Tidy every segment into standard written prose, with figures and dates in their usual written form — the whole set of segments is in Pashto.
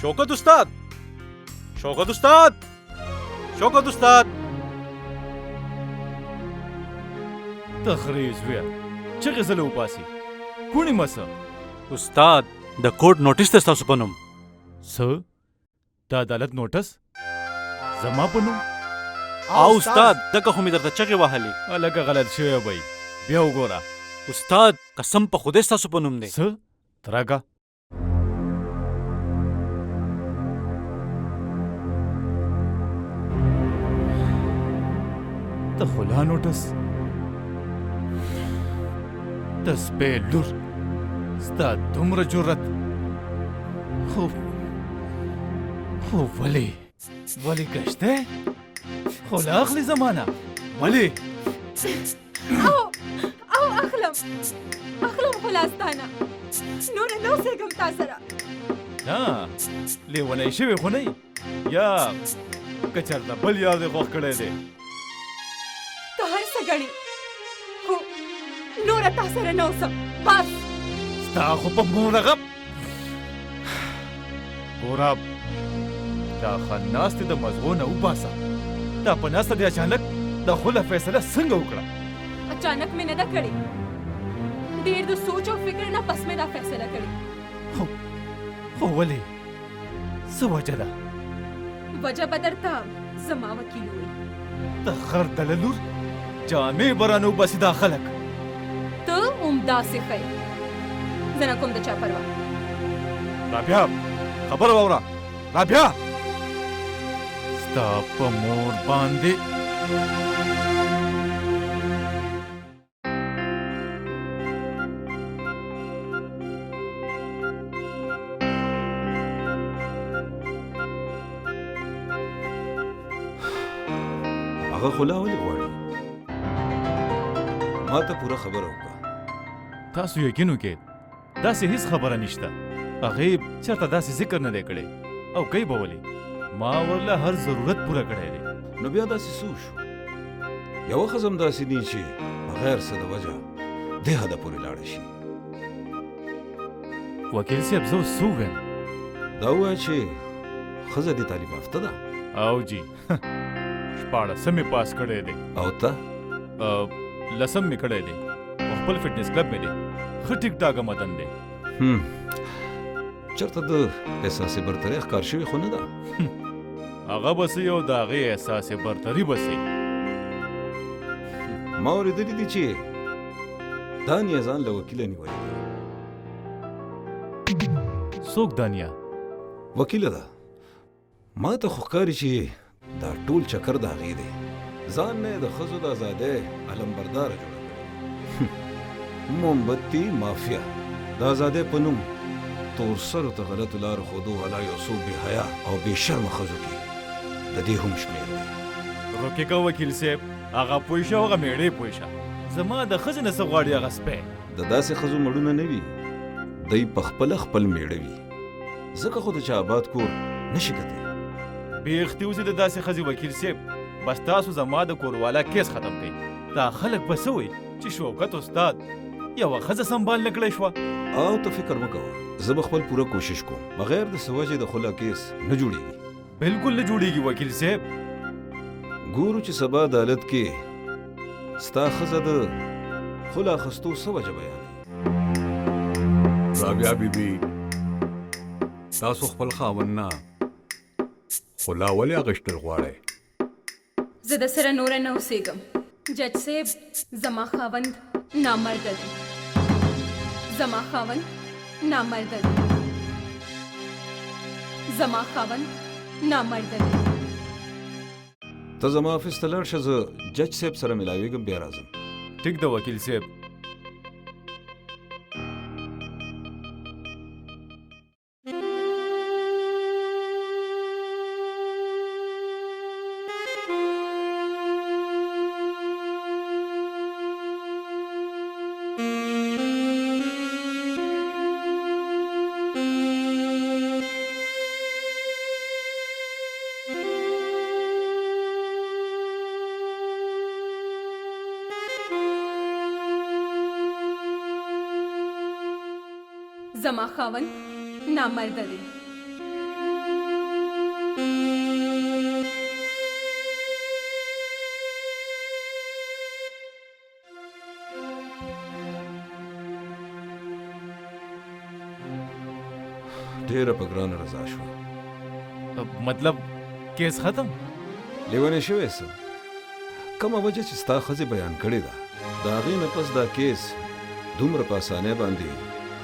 शौकत उस्ताद, शौकत उस्ताद, शौकत उस्ताद. تخریز ویا چغه زله وپاسي کونی مسه उस्ताद د کوर्ट نوټیس ته تاسو پنوم. س د عدالت نوټس زما پنوم او استاد دغه خو می درته چغې وهلې. الګه غلط شوی بای بیا وګوره. استاد قسم په خدای تاسو پنوم دی. س تراګه ته خلا نوټس د سپې لور ستا دومره جرأت خو ولی گشته خلا اخلی زمانه ولی او اخلم خلاصتانه نور نو سیګم تاسو را نه لیونی شوی خو نه یا کچرته بل یار دې غوښ کړی دی ته هر څه ګڼې خو نور تاسو را نه اوسم بس ستا خو په مورغه ګوره دا خناستې د مزغو نه وباسه دا په ناسته دې اچانک د خله فیصله څنګه وکړه اچانک مې نه ده کړې ډېر د سوچ او فکر نه پس مې دا فیصله کړې خو ولې څه وجه ده وجه به درته زما وکیل وي د خر دللور جامې به رانه وباسي دا خلک ته همداسې ښیې زه نه کوم د چا پروا رابعه خبره واوره رابعه ستا په مور باندې هغه خلا ولې غواړي ما ته پوره خبره وکړه. تاسو یقین وکړئ داسې هیڅ خبره نشته هغې چېرته داسې ذکر نه دی کړی او کوي به ولې ما ورله هر ضرورت پوره کړی دی نو بیا داسې څه وشو یوه ښځه هم داسې دي چې بغیر څه د وجه دې حده پورې لاړه شي. وکیل صاحب زه اوس څه ووایم دا ووایه چې ښځه دې تعلیم یافته ده او جی 14 پاس کړی دی او ته 10 مې کړی دی او خپل فټنس کلب مې دی ښه ټیک ټاکه متن دی چېرته د احساسې برترۍ ښکار شوې خو نه ده هغه به څه یو د هغې احساسې برتري به څه ما اورېدلي دي چې دانیه ځان له وکیله نیولی دی. څوک دانیه وکیله ده ما ته خو ښکاري چې دا ټول چکر د هغې دی ځان نه د ښځو د ازادۍ علمبرداره جوړه کړې مومبتي مافیا د ازادۍ په نوم تور سرو ته غلطو لارو ښودو والا یو څو بې حیا او بې شرمه ښځو کې د دې هم شمېر دی. روکې که وکیل صاحب هغه پوه شه هغه میړې پوه شه زما د ښځې نه څه غواړي هغه سپی د داسې ښځو مړونه نه وي دی په خپله خپل میړه وي ځکه خو د چا آباد کور نشي کتی بې اختیوزي د داسې ښځې وکیل صاحب بس تاسو زما د کوروالا کیس ختم کړئ دا خلک به څه وایي چې شوکت استاد یوه ښځه سنبال نه کړی شوه او ته فکر مه کوه زه به خپل پوره کوشش کوم بغیر د څه وجې د خلا کیس نه جوړېږي. بالکل نه جوړېږي وکیل صاحب ګورو چې سبا عدالت کې ستا ښځه د خلا اخیستو څه وجه بیانوي. رابعه بیبي تاسو خپل خاوند نه خلا ولې اخیستل غواړئ؟ زه د سره نوره نه اوسېږم جج صاحب زما خاوند نامرده دی زما خاوند نامرده دی زما خاوند نامرده دی. ته زما افیس ته لاړ شه زه جج صاحب سره ملاویږم بیا راځم. ټیک ده وکیل صاحب زما خاوند نامرده دی ډېره په ګرانه رضا شوه. مطلب کیس ختم؟ لیونی شوی څه؟ کومه وجه چې ستا ښځې بیان کړې ده د هغې نه پس دا کیس دومره په اسانۍ باندې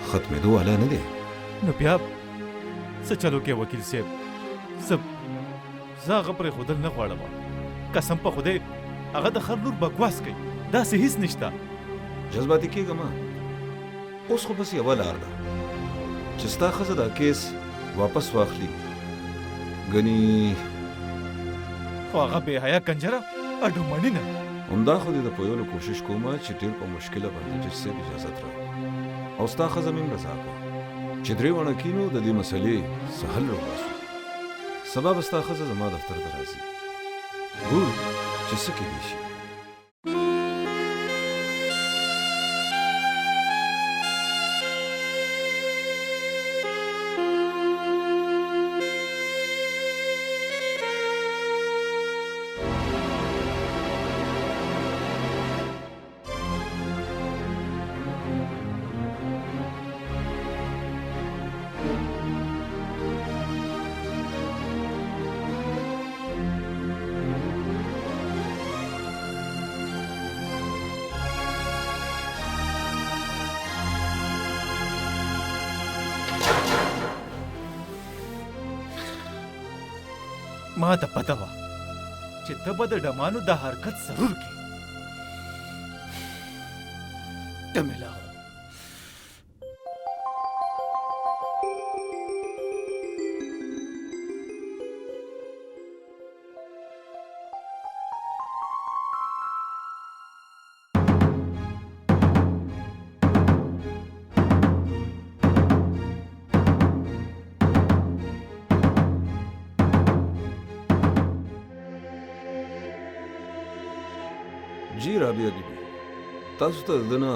ختمېدو والا نه دی. نو بیا څه چلو کې وکیل صاحب؟ زه هغه پرېښودل نه غواړم. قسم په خدای هغه د خر لور بکواس کوي، داسې هیڅ نشته. جذباتي کېږه مه. اوس خو بس یوه لار ده چې ستا ښځه دا کیس واپس واخلي. ګنې خو هغه بې حیا کنجره اډومني نه. همدا خو دې د پویولو کوشش کومه چې ډېر په مشکله باندې جج صاحب اجازت راکړي او ستا ښځه مې هم رضا کړه چې 3 ونه کینو د دې مسلې څه حل وباسو. سبا به ستا ښځه زما دفتر ته راځي. ګورو چې څه کېدی شي. ما ته پته وه چې ته به د ډمانو دا حرکت ضرور کې. ډمې لاغو جی رابعه بیبي تاسو ته د نه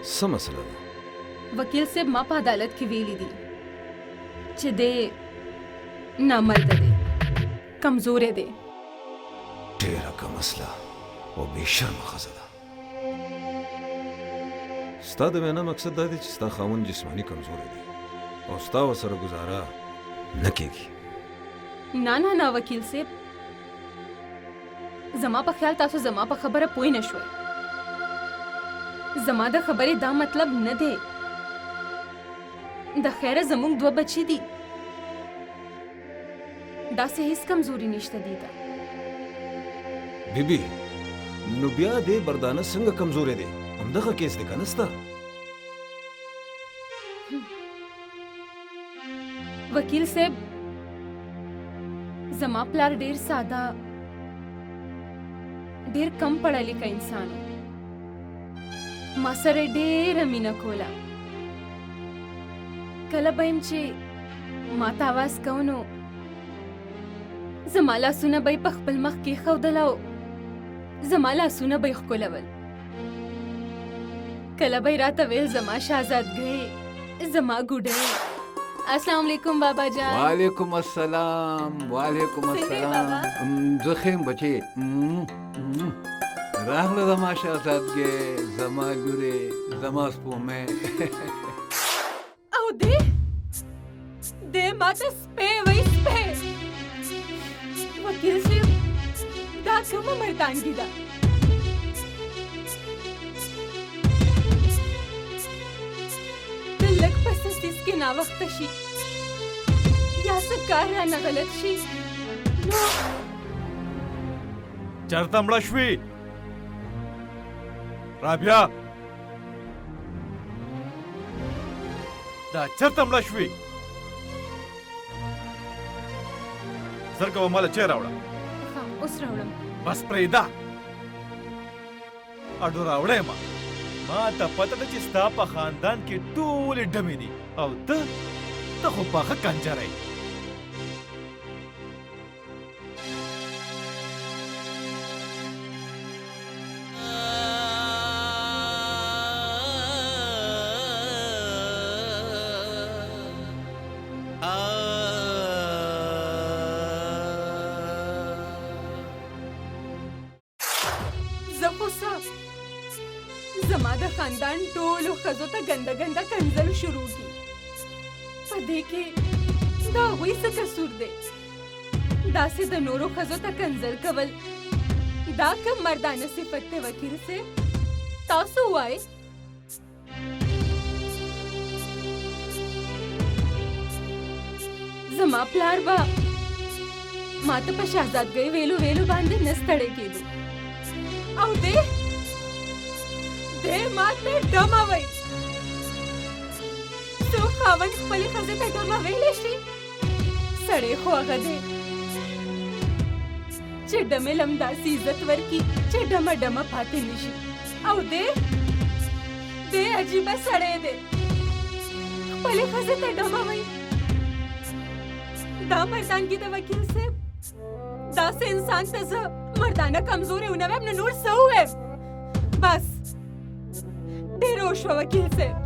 څه مسله ده؟ वकील साहब मां په عدالت کې ویلي دي چې دې نامرد دی، کمزورې دی. ډېره کم اصله او بې شرمه ښځه ده. ستا د وینا مقصد دا دی چې ستا خاوند جسماني کمزوری دی او ستا ورسره ګزاره نه کېږي. نه نه نه وکیل صاحب، زما په خیال تاسو زما په خبره پوه نه شوئ. زما د خبرې دا مطلب نه دی. د خیره زموږ 2 بچي دي، داسې هیڅ کمزوري نشته دي ته. بیبي نو بیا دې بردانه څنګه کمزوری دی؟ همدغه کیس دی که نه ستا؟ وکیل صاحب زما پلار ډیر ساده، ډیر کم پړه لیکه انسان و. ما سره ډیره مینه کوله. کله به یم چې ما ته اواز کو نو زما لاسونه به یې په خپل مخ کېښودل او زما لاسونه به یې ښکلول. کله به یې راته ویل زما شهزادګۍ، زما ګوډۍ. السلام علیکم بابا جان. وعلیکم السلام. وعلیکم السلام. زه ښه یم بچې. راغله زما شهزادګۍ، زما لورې، زما سپومې. او دې ماته سپی وایي، سپی. وکیل صاحب دا کومه مردانګي ده؟ ته لږ په سستیز کې ناوخته شي یا څه کار رانه غلط شي نو چرته مړه شوې رابعه؟ دا چرته مړه شوې؟ زر کوه ماله چای راوړه. ښه اوس راوړم. بس پرېږده اډو راوړی ما ته پته ده چې ستا په خاندان کې ټولې ډمې دي او ته خو پاخه کنجره یې. زما د خاندان ټولو ښځو ته ګنده ګنده کنځل شروع کی. په देखे دا هغوی څه قصور دی داسې د نورو ښځو ته کنځل کول دا کوم مردانه صفت دی وکیل صاحب تاسو وایئ زما پلار به ما ته په شهزادګۍ ویلو ویلو باندې نه ستړی کېدو او دی ما ته ډمه وایي څوک خاوند خپلې ښځې ته ډمه ویلی شي سړی خو هغه دی چې ډمې لم داسې عزت ورکړي چې ډمه ډمه پاتې نه شي او دی عجیبه سړی دی خپلې ښځې ته ډمه وایي دا مردانګي د وکیل صاحب داسې انسان ته زه مردانه کمزورې ونه ویم نو نور څه ووایم بس ډېره وشوه وکیل صاحب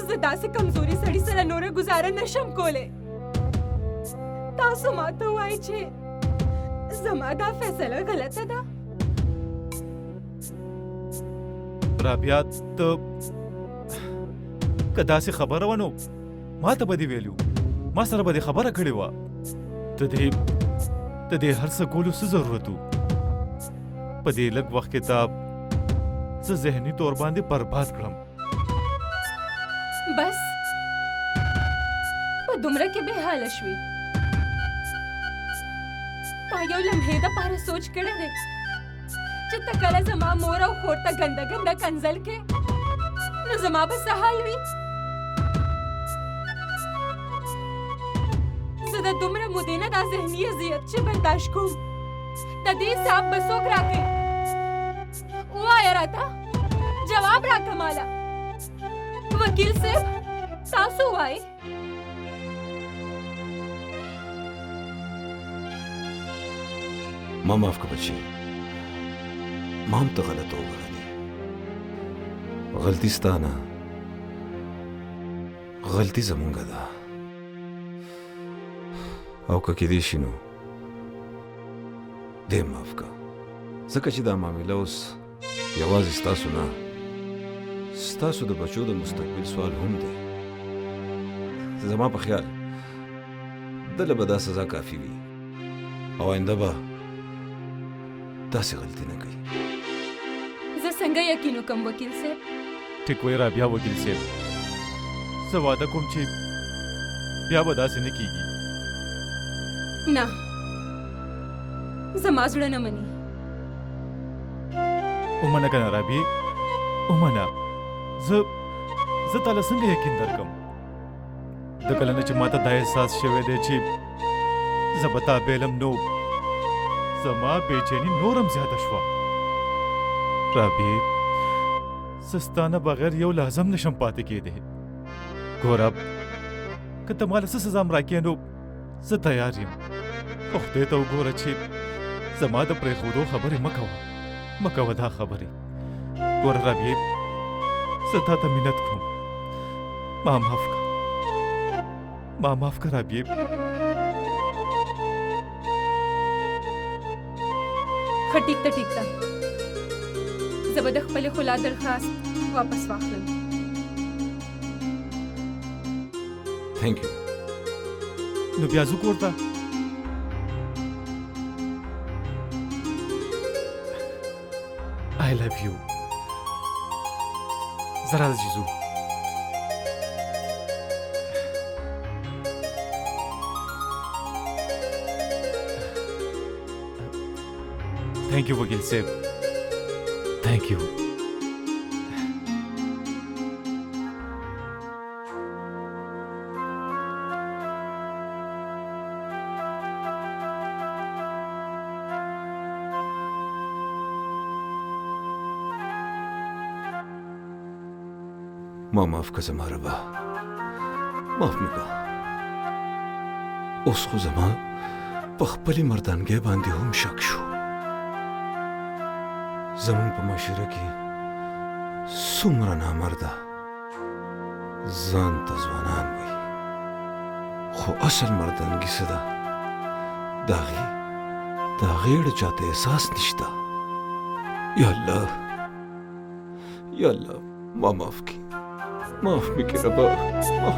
زه داسې کمزوري سړي سره نوره ګزاره نشم کولی تاسو ما ته ووایئ چې زما دا فیصله غلطه ده رابعه ته که داسې خبره وه نو ما ته به دې ویلي ما سره به دې خبره کړې وه د دې هر څه کولو څه ضرورت و په دې لږ وخت کې تا زه ذهني طور باندې برباد کړم بس په دومره کې بې حاله شوې تا یو لمحې دپاره سوچ کړی دی چې ته کله زما مور او خور ته ګنده ګنده کنځل کې نو زما به څه حال وي زه د دومره مودې نه دا ذهني اذیت چې برداشت کوم د دې حساب به څوک راکوي ووایه راته جواب راکړه ماله وکیل صاحب تاسو وایئ ما معاف که بچی ما هم ته غلطه وګڼلې غلطي ستا نه غلطي زمونږه ده او که کېدی شي نو دې معاف که ځکه چې دا معامله اوس یوازې ستاسو نه ستاسو د بچو د مستقبل سوال هم دی زما په خیال دله به دا سزا کافي وي او آینده به داسې غلطي نه کوي زه څنګه یقین وکړم وکیل صاحب ټیک وایي رابعه وکیل صاحب زه واده کوم چې بیا به داسې نه کېږي نه زما زړه نه مني ومنه که نه رابعې ومنه زه تاله څنګه یقین درکړم د کله نه چې ماته دا احساس شوی دی چې زه به تا بیلم نو زما بېچیني نورم زیاته شوه رابعې زه ستا نه بغیر یو لحظه هم نشم پاتې کېدی ګوره که ته ماله څه سزا م راکړې نو زه تیار یم خو خدای ته وګوره چې زما د پرېښودو خبرې مه کوه دا خبرې ګوره رابعې زه تا ته منت کوم ما معاف که رابعې ښه ټیک ده زه به د خپلې خلا درخواست واپس واخلم تھینک یو نو بیا ځو کور ته I love you زرا جیزو Thank you وکیل صاحب Thank you ما معاف که زما ربه معاف مې که اوس خو زما په خپلې مردانګۍ باندې هم شک شو زمونږ په معاشره کې څومره نامرده ځان ته ځوانان وایي خو اصل مردانګي څه ده د هغې ډېر چاته احساس نشته یا الله ما معاف کړي معاف مې کړه ربه معاف